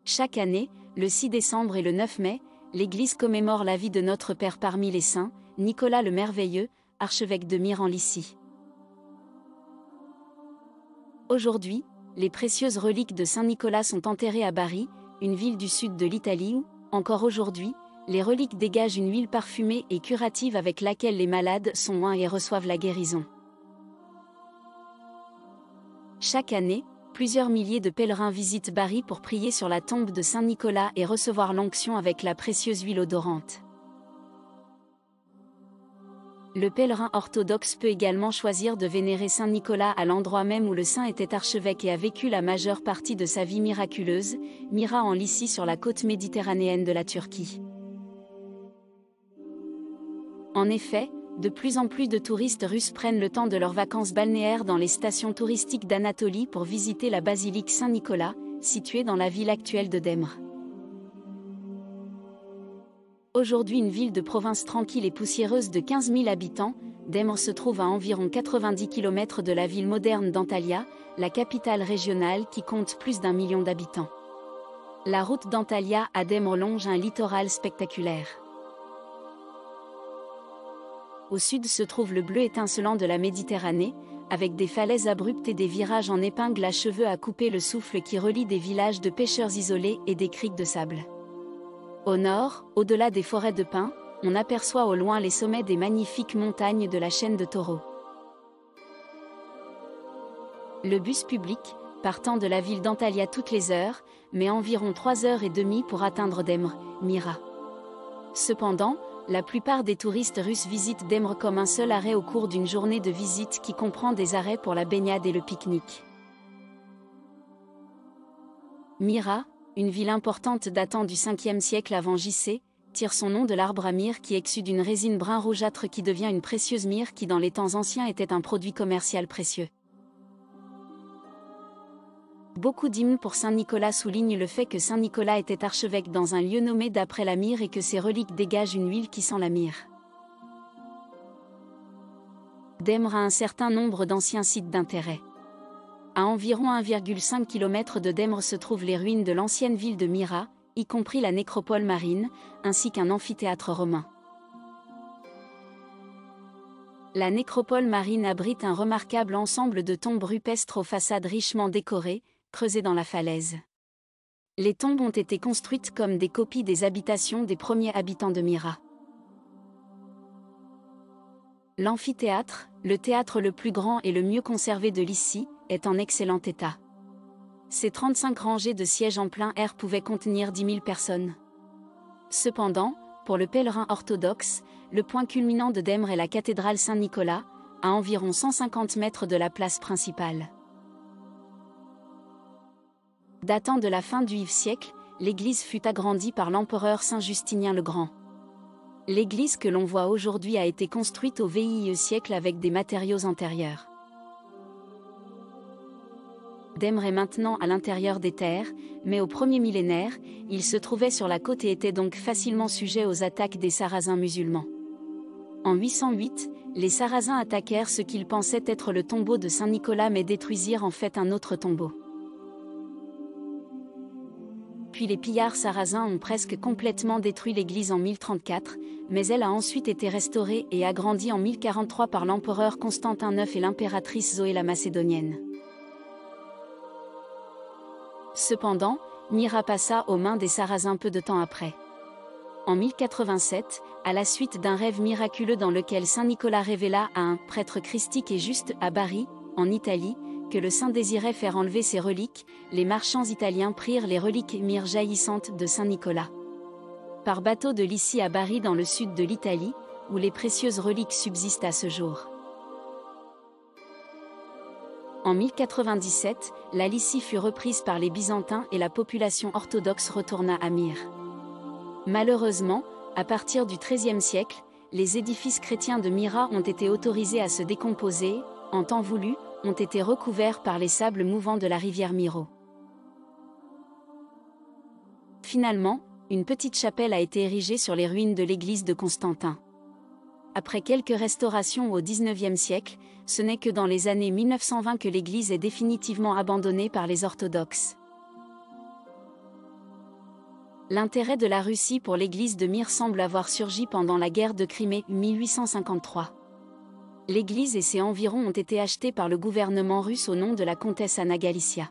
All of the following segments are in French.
Chaque année, le 6 décembre et le 9 mai, l'Église commémore la vie de notre Père parmi les saints, Nicolas le Merveilleux, archevêque de Myre en Lycie. Aujourd'hui, les précieuses reliques de Saint Nicolas sont enterrées à Bari, une ville du sud de l'Italie où, encore aujourd'hui, les reliques dégagent une huile parfumée et curative avec laquelle les malades sont oints et reçoivent la guérison. Chaque année, plusieurs milliers de pèlerins visitent Bari pour prier sur la tombe de Saint Nicolas et recevoir l'onction avec la précieuse huile odorante. Le pèlerin orthodoxe peut également choisir de vénérer Saint Nicolas à l'endroit même où le saint était archevêque et a vécu la majeure partie de sa vie miraculeuse, Myra en Lycie sur la côte méditerranéenne de la Turquie. En effet, de plus en plus de touristes russes prennent le temps de leurs vacances balnéaires dans les stations touristiques d'Anatolie pour visiter la basilique Saint-Nicolas, située dans la ville actuelle de Demre. Aujourd'hui une ville de province tranquille et poussiéreuse de 15 000 habitants, Demre se trouve à environ 90 km de la ville moderne d'Antalya, la capitale régionale qui compte plus d'1 million d'habitants. La route d'Antalya à Demre longe un littoral spectaculaire. Au sud se trouve le bleu étincelant de la Méditerranée, avec des falaises abruptes et des virages en épingle à cheveux à couper le souffle qui relient des villages de pêcheurs isolés et des criques de sable. Au nord, au-delà des forêts de pins, on aperçoit au loin les sommets des magnifiques montagnes de la chaîne de Taureau. Le bus public, partant de la ville d'Antalya toutes les heures, met environ 3h30 pour atteindre Demre, Myra. Cependant, la plupart des touristes russes visitent Demre comme un seul arrêt au cours d'une journée de visite qui comprend des arrêts pour la baignade et le pique-nique. Myra, une ville importante datant du 5e siècle avant J.C., tire son nom de l'arbre à myrrhe qui exsude une résine brun rougeâtre qui devient une précieuse myrrhe qui dans les temps anciens était un produit commercial précieux. Beaucoup d'hymnes pour Saint Nicolas soulignent le fait que Saint Nicolas était archevêque dans un lieu nommé d'après la myrrhe et que ses reliques dégagent une huile qui sent la myrrhe. Demre a un certain nombre d'anciens sites d'intérêt. À environ 1,5 km de Demre se trouvent les ruines de l'ancienne ville de Myra, y compris la nécropole marine, ainsi qu'un amphithéâtre romain. La nécropole marine abrite un remarquable ensemble de tombes rupestres aux façades richement décorées, creusées dans la falaise. Les tombes ont été construites comme des copies des habitations des premiers habitants de Myra. L'amphithéâtre, le théâtre le plus grand et le mieux conservé de Lycie, est en excellent état. Ses 35 rangées de sièges en plein air pouvaient contenir 10 000 personnes. Cependant, pour le pèlerin orthodoxe, le point culminant de Demre est la cathédrale Saint-Nicolas, à environ 150 mètres de la place principale. Datant de la fin du IVe siècle, l'église fut agrandie par l'empereur Saint Justinien le Grand. L'église que l'on voit aujourd'hui a été construite au VIe siècle avec des matériaux antérieurs. Demre est maintenant à l'intérieur des terres, mais au premier millénaire, il se trouvait sur la côte et était donc facilement sujet aux attaques des Sarrasins musulmans. En 808, les Sarrasins attaquèrent ce qu'ils pensaient être le tombeau de Saint Nicolas mais détruisirent en fait un autre tombeau. Puis les pillards sarrasins ont presque complètement détruit l'église en 1034, mais elle a ensuite été restaurée et agrandie en 1043 par l'empereur Constantin IX et l'impératrice Zoé la Macédonienne. Cependant, Myra passa aux mains des Sarrasins peu de temps après. En 1087, à la suite d'un rêve miraculeux dans lequel Saint Nicolas révéla à un prêtre christique et juste à Bari, en Italie, que le saint désirait faire enlever ses reliques, les marchands italiens prirent les reliques myrrhe jaillissantes de Saint Nicolas. Par bateau de Lycie à Bari dans le sud de l'Italie, où les précieuses reliques subsistent à ce jour. En 1097, la Lycie fut reprise par les Byzantins et la population orthodoxe retourna à Myre. Malheureusement, à partir du XIIIe siècle, les édifices chrétiens de Myra ont été autorisés à se décomposer, en temps voulu, ont été recouverts par les sables mouvants de la rivière Miro. Finalement, une petite chapelle a été érigée sur les ruines de l'église de Constantin. Après quelques restaurations au XIXe siècle, ce n'est que dans les années 1920 que l'église est définitivement abandonnée par les orthodoxes. L'intérêt de la Russie pour l'église de Myre semble avoir surgi pendant la guerre de Crimée 1853. L'église et ses environs ont été achetés par le gouvernement russe au nom de la comtesse Anna Galicia.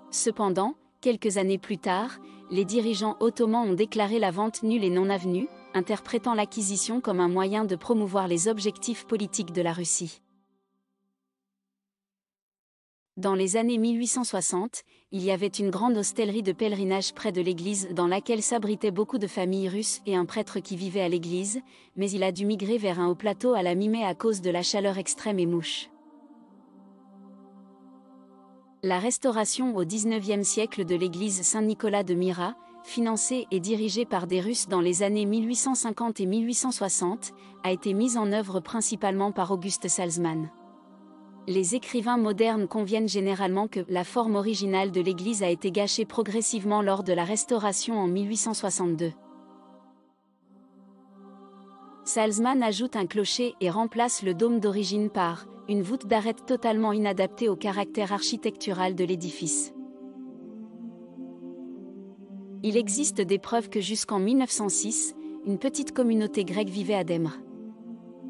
Cependant, quelques années plus tard, les dirigeants ottomans ont déclaré la vente nulle et non avenue, interprétant l'acquisition comme un moyen de promouvoir les objectifs politiques de la Russie. Dans les années 1860, il y avait une grande hostellerie de pèlerinage près de l'église dans laquelle s'abritaient beaucoup de familles russes et un prêtre qui vivait à l'église, mais il a dû migrer vers un haut plateau à la mi-mai à cause de la chaleur extrême et mouches. La restauration au XIXe siècle de l'église Saint-Nicolas de Myra, financée et dirigée par des Russes dans les années 1850 et 1860, a été mise en œuvre principalement par August Salzmann. Les écrivains modernes conviennent généralement que la forme originale de l'église a été gâchée progressivement lors de la restauration en 1862. Salzmann ajoute un clocher et remplace le dôme d'origine par une voûte d'arête totalement inadaptée au caractère architectural de l'édifice. Il existe des preuves que jusqu'en 1906, une petite communauté grecque vivait à Demre.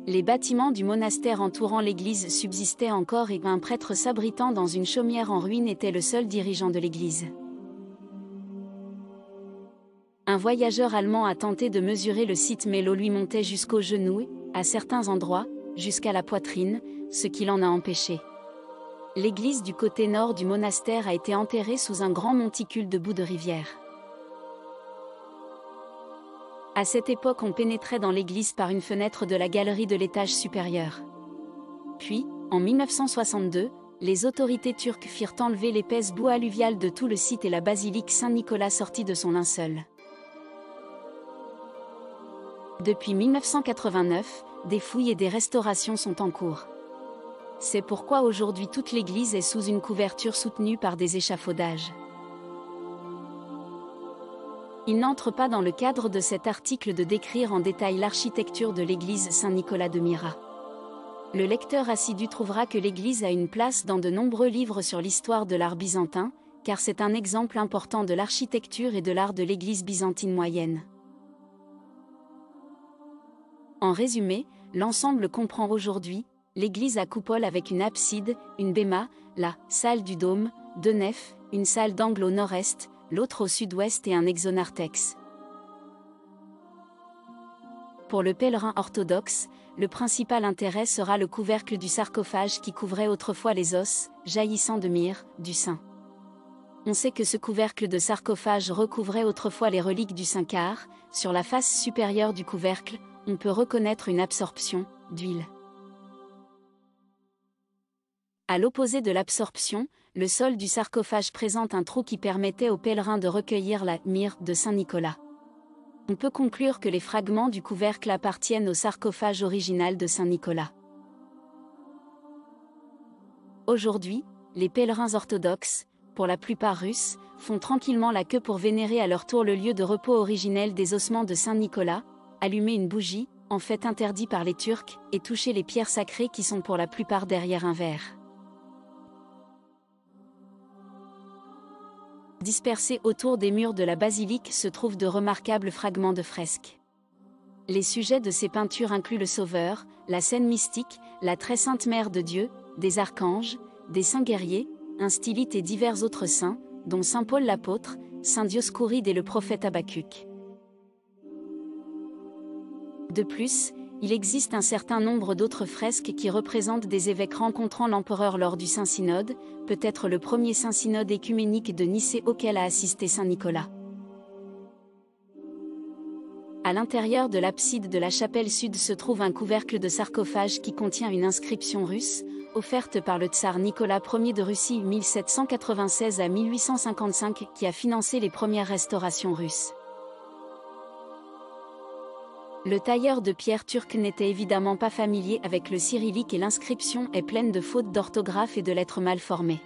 Les bâtiments du monastère entourant l'église subsistaient encore et un prêtre s'abritant dans une chaumière en ruine était le seul dirigeant de l'église. Un voyageur allemand a tenté de mesurer le site mais l'eau lui montait jusqu'aux genoux, à certains endroits, jusqu'à la poitrine, ce qui l'en a empêché. L'église du côté nord du monastère a été enterrée sous un grand monticule de boue de rivière. À cette époque, on pénétrait dans l'église par une fenêtre de la galerie de l'étage supérieur. Puis, en 1962, les autorités turques firent enlever l'épaisse boue alluviale de tout le site et la basilique Saint-Nicolas sortit de son linceul. Depuis 1989, des fouilles et des restaurations sont en cours. C'est pourquoi aujourd'hui toute l'église est sous une couverture soutenue par des échafaudages. Il n'entre pas dans le cadre de cet article de décrire en détail l'architecture de l'église Saint-Nicolas de Myra. Le lecteur assidu trouvera que l'église a une place dans de nombreux livres sur l'histoire de l'art byzantin, car c'est un exemple important de l'architecture et de l'art de l'église byzantine moyenne. En résumé, l'ensemble comprend aujourd'hui l'église à coupole avec une abside, une bema, la salle du dôme, deux nefs, une salle d'angle au nord-est, l'autre au sud-ouest et un exonarthex. Pour le pèlerin orthodoxe, le principal intérêt sera le couvercle du sarcophage qui couvrait autrefois les os, jaillissants de Myre, du saint. On sait que ce couvercle de sarcophage recouvrait autrefois les reliques du Saint-Car. Sur la face supérieure du couvercle, on peut reconnaître une absorption d'huile. À l'opposé de l'absorption, le sol du sarcophage présente un trou qui permettait aux pèlerins de recueillir la myrrhe de Saint-Nicolas. On peut conclure que les fragments du couvercle appartiennent au sarcophage original de Saint-Nicolas. Aujourd'hui, les pèlerins orthodoxes, pour la plupart russes, font tranquillement la queue pour vénérer à leur tour le lieu de repos originel des ossements de Saint-Nicolas, allumer une bougie, en fait interdit par les Turcs, et toucher les pierres sacrées qui sont pour la plupart derrière un verre. Dispersés autour des murs de la basilique se trouvent de remarquables fragments de fresques. Les sujets de ces peintures incluent le Sauveur, la scène mystique, la très sainte Mère de Dieu, des archanges, des saints guerriers, un stylite et divers autres saints, dont saint Paul l'apôtre, saint Dioscoride et le prophète Habacuc. De plus, il existe un certain nombre d'autres fresques qui représentent des évêques rencontrant l'empereur lors du Saint-Synode, peut-être le premier Saint-Synode écuménique de Nicée auquel a assisté Saint Nicolas. À l'intérieur de l'abside de la chapelle sud se trouve un couvercle de sarcophage qui contient une inscription russe, offerte par le tsar Nicolas Ier de Russie 1796 à 1855 qui a financé les premières restaurations russes. Le tailleur de pierre turc n'était évidemment pas familier avec le cyrillique et l'inscription est pleine de fautes d'orthographe et de lettres mal formées.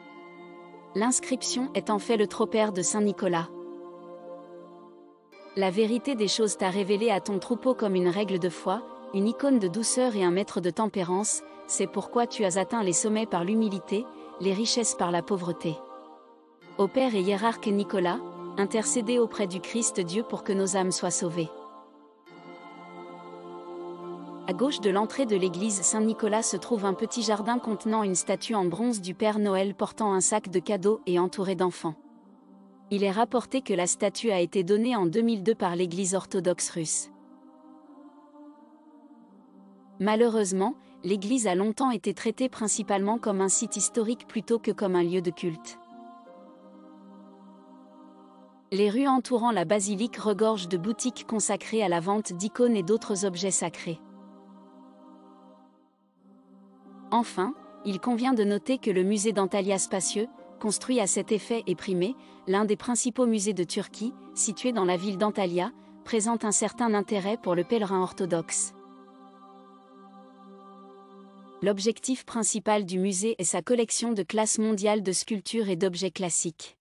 L'inscription est en fait le tropère de Saint Nicolas. La vérité des choses t'a révélé à ton troupeau comme une règle de foi, une icône de douceur et un maître de tempérance, c'est pourquoi tu as atteint les sommets par l'humilité, les richesses par la pauvreté. Ô Père et hiérarque Nicolas, intercédez auprès du Christ Dieu pour que nos âmes soient sauvées. À gauche de l'entrée de l'église Saint-Nicolas se trouve un petit jardin contenant une statue en bronze du Père Noël portant un sac de cadeaux et entouré d'enfants. Il est rapporté que la statue a été donnée en 2002 par l'Église orthodoxe russe. Malheureusement, l'église a longtemps été traitée principalement comme un site historique plutôt que comme un lieu de culte. Les rues entourant la basilique regorgent de boutiques consacrées à la vente d'icônes et d'autres objets sacrés. Enfin, il convient de noter que le musée d'Antalya spacieux, construit à cet effet et primé, l'un des principaux musées de Turquie, situé dans la ville d'Antalya, présente un certain intérêt pour le pèlerin orthodoxe. L'objectif principal du musée est sa collection de classe mondiale de sculptures et d'objets classiques.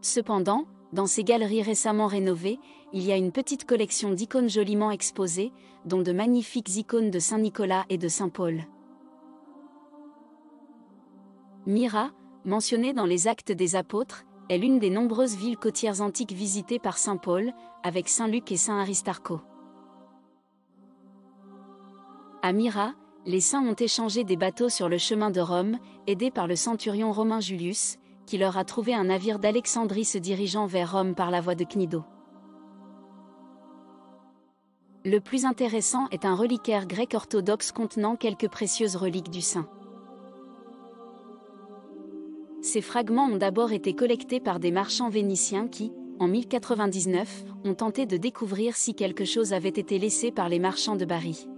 Cependant, dans ses galeries récemment rénovées, il y a une petite collection d'icônes joliment exposées, dont de magnifiques icônes de Saint-Nicolas et de Saint-Paul. Myra, mentionnée dans les Actes des Apôtres, est l'une des nombreuses villes côtières antiques visitées par saint Paul, avec saint Luc et saint Aristarcho. À Myra, les saints ont échangé des bateaux sur le chemin de Rome, aidés par le centurion romain Julius, qui leur a trouvé un navire d'Alexandrie se dirigeant vers Rome par la voie de Cnido. Le plus intéressant est un reliquaire grec orthodoxe contenant quelques précieuses reliques du saint. Ces fragments ont d'abord été collectés par des marchands vénitiens qui, en 1099, ont tenté de découvrir si quelque chose avait été laissé par les marchands de Bari.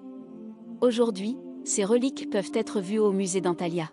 Aujourd'hui, ces reliques peuvent être vues au musée d'Antalya.